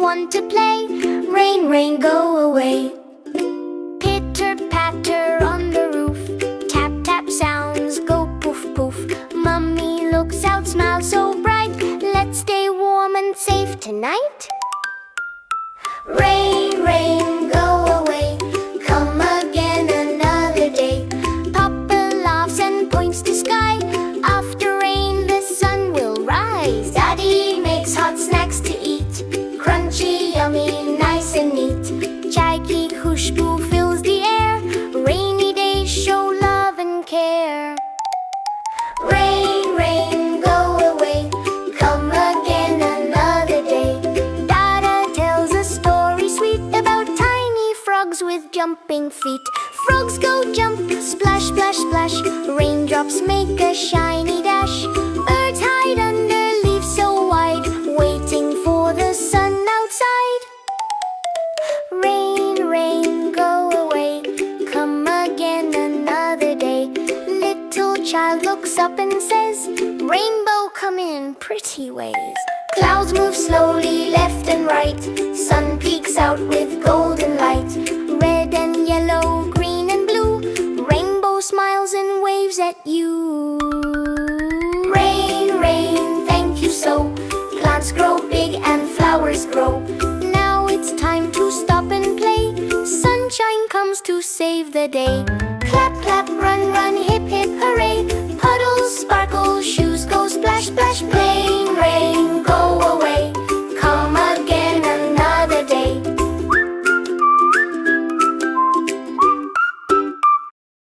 want to play. Rain, rain, go away. Pitter patter on the roof, tap tap sounds go poof poof. Mummy looks out, smiles so bright. Let's stay warm and safe tonight. Rain, rain, go away. Come again another day. Papa laughs and points to sky. After rain the sun will rise. Daddy makes hot snacks to eat, crunchy, yummy, nice and neat. Chai ki khushboo fills the air. Rainy days show love and care. Rain, rain, go away. Come again another day. Dada tells a story sweet about tiny frogs with jumping feet. Frogs go jump, splash, splash, splash. Raindrops make a shiny dash. Birds hide under leaves so wide, waiting for the sun outside. Rain, rain, go away. Come again another day. Little child looks up and says, rainbow come in pretty ways. Clouds move slowly left and right. Sun peeks out with golden light. Red and yellow, green and blue. Rainbow smiles and waves at you. Rain, rain, thank you so. Plants grow big and flowers grow. Now it's time to stop and play. Sunshine comes to save the day. Clap, clap, run, run, hip, hip, hooray. Puddles sparkle, shoes go splash, splash, play.